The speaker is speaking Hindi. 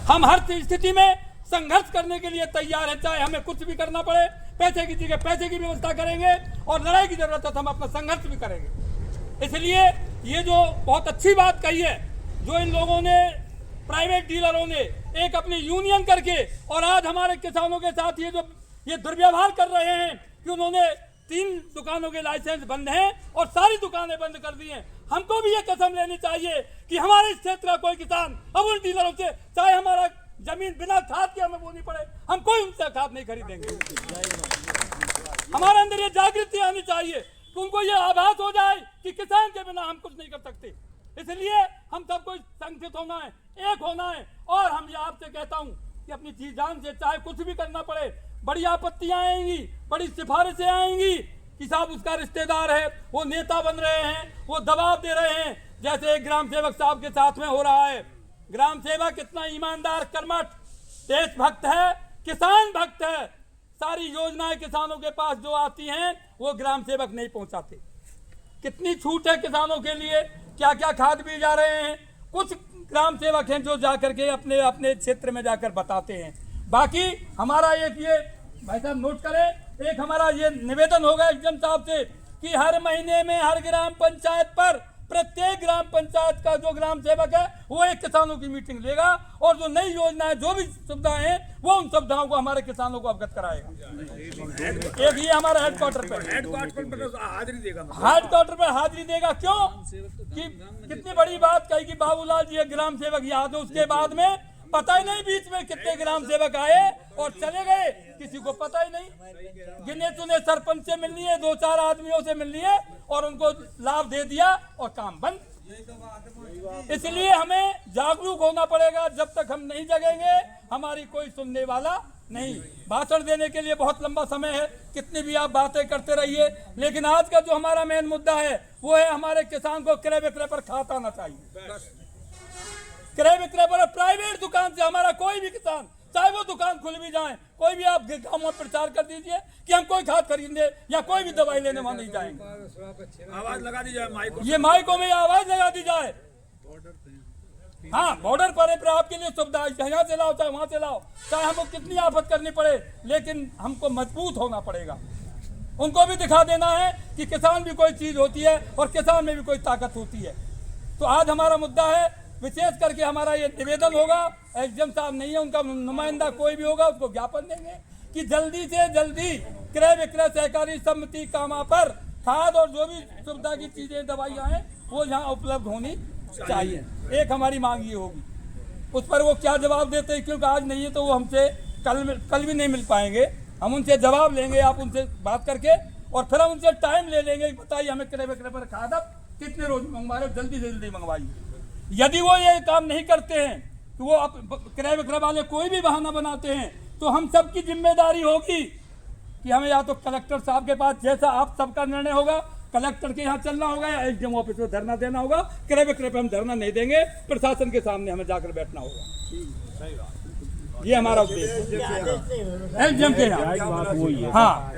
हम हर स्थिति में संघर्ष करने के लिए तैयार है, चाहे हमें कुछ भी करना पड़े, पैसे की जगह पैसे की व्यवस्था करेंगे और लड़ाई की जरूरत है तो हम अपना संघर्ष भी करेंगे। इसलिए ये जो बहुत अच्छी बात कही है, जो इन लोगों ने प्राइवेट डीलरों ने एक अपनी यूनियन करके और आज हमारे किसानों के साथ ये दुर्व्यवहार कर रहे हैं कि उन्होंने 3 दुकानों के लाइसेंस बंद हैं और सारी दुकानें बंद कर दी हैं। हमको भी ये कसम लेनी चाहिए कि हमारे इस क्षेत्र का कोई किसान अब उन डीलरों से, चाहे हमारा जमीन बिना खाद के हमें बोनी पड़े, हम कोई उनसे खाद नहीं खरीदेंगे। हमारे अंदर ये जागृति आनी चाहिए कि उनको ये आभास हो जाए कि किसान के बिना हम कुछ नहीं कर सकते। इसलिए हम सबको संगठित होना है, एक होना है। और हम ये आपसे कहता हूँ कि अपनी जी जान से चाहे कुछ भी करना पड़े, बड़ी आपत्तियां आएंगी, बड़ी सिफारिशें आएंगी कि साहब उसका रिश्तेदार है, वो नेता बन रहे हैं, वो दबाव दे रहे हैं, जैसे एक ग्राम सेवक साहब के साथ में हो रहा है। ग्राम सेवक इतना ईमानदार, कर्मठ, देशभक्त है, किसान भक्त है। सारी योजनाएं किसानों के पास जो आती हैं वो ग्राम सेवक नहीं पहुंचाते। कितनी छूट है किसानों के लिए, क्या क्या खाद भी जा रहे हैं। कुछ ग्राम सेवक हैं जो जाकर के अपने अपने क्षेत्र में जाकर बताते हैं। बाकी हमारा एक ये भाई साहब नोट करें, एक हमारा ये निवेदन होगा एसडीएम साहब से कि हर महीने में हर ग्राम पंचायत पर, प्रत्येक ग्राम पंचायत का जो ग्राम सेवक है वो एक किसानों की मीटिंग लेगा और जो नई योजनाएं, जो भी सुविधाएं हैं, वो उन सुविधाओं को हमारे किसानों को अवगत कराएगा। एक ये हमारा हेडक्वार्टर पर हाजिरी देगा। क्यों कि कितनी बड़ी बात कही कि बाबूलाल जी एक ग्राम सेवक याद है, उसके बाद में पता ही नहीं बीच में कितने ग्राम सेवक आए और चले गए, किसी को पता ही नहीं। गिने चुने सरपंच से मिल लिए, 2-4 आदमियों से मिल लिए और उनको लाभ दे दिया और काम बंद। इसलिए हमें जागरूक होना पड़ेगा। जब तक हम नहीं जगेंगे हमारी कोई सुनने वाला नहीं। भाषण देने के लिए बहुत लंबा समय है, कितनी भी आप बातें करते रहिए, लेकिन आज का जो हमारा मेन मुद्दा है वो है हमारे किसान को क्रय विक्रय पर खाता आना चाहिए। क्रय विक्रय पर प्राइवेट दुकान से हमारा कोई भी किसान, चाहे वो दुकान खुल भी जाए, कोई भी आप गाँव में प्रचार कर दीजिए कि हम कोई खाद खरीदने या कोई भी दवाई लेने वहां नहीं जाएंगे। आवाज लगा दी जाए, ये माइकों में आवाज लगा दी जाए। हाँ, बॉर्डर पर आपके लिए सुविधा, यहाँ से लाओ चाहे वहां से लाओ, चाहे हमको कितनी आफत करनी पड़े, लेकिन हमको मजबूत होना पड़ेगा। उनको भी दिखा देना है कि किसान भी कोई चीज होती है और किसान में भी कोई ताकत होती है। तो आज हमारा मुद्दा है, विशेष करके हमारा ये निवेदन होगा, एसडीएम साहब नहीं है, उनका नुमाइंदा कोई भी होगा उसको ज्ञापन देंगे कि जल्दी से जल्दी क्रय विक्रय सहकारी समिति कामा पर खाद और जो भी सुविधा की चीजें, दवाइयाँ हैं, वो यहाँ उपलब्ध होनी चाहिए। एक हमारी मांग ये होगी, उस पर वो क्या जवाब देते हैं, क्योंकि आज नहीं है तो वो हमसे कल भी नहीं मिल पाएंगे। हम उनसे जवाब लेंगे, आप उनसे बात करके, और फिर हम उनसे टाइम ले लेंगे, बताइए हमें क्रय विक्रय पर खाद अब कितने रोज मंगवा रहे हो, जल्दी से जल्दी मंगवाइए। यदि वो ये काम नहीं करते हैं तो वो क्रय विक्रय वाले कोई भी बहाना बनाते हैं, तो हम सबकी जिम्मेदारी होगी कि हमें या तो कलेक्टर साहब के पास, जैसा आप सबका निर्णय होगा, कलेक्टर के यहाँ चलना होगा या एसडीएम ऑफिस में धरना देना होगा। क्रय विक्रय पे हम धरना नहीं देंगे, प्रशासन के सामने हमें जाकर बैठना होगा। ये हमारा उद्देश्य है एसडीएम के यहाँ। हाँ,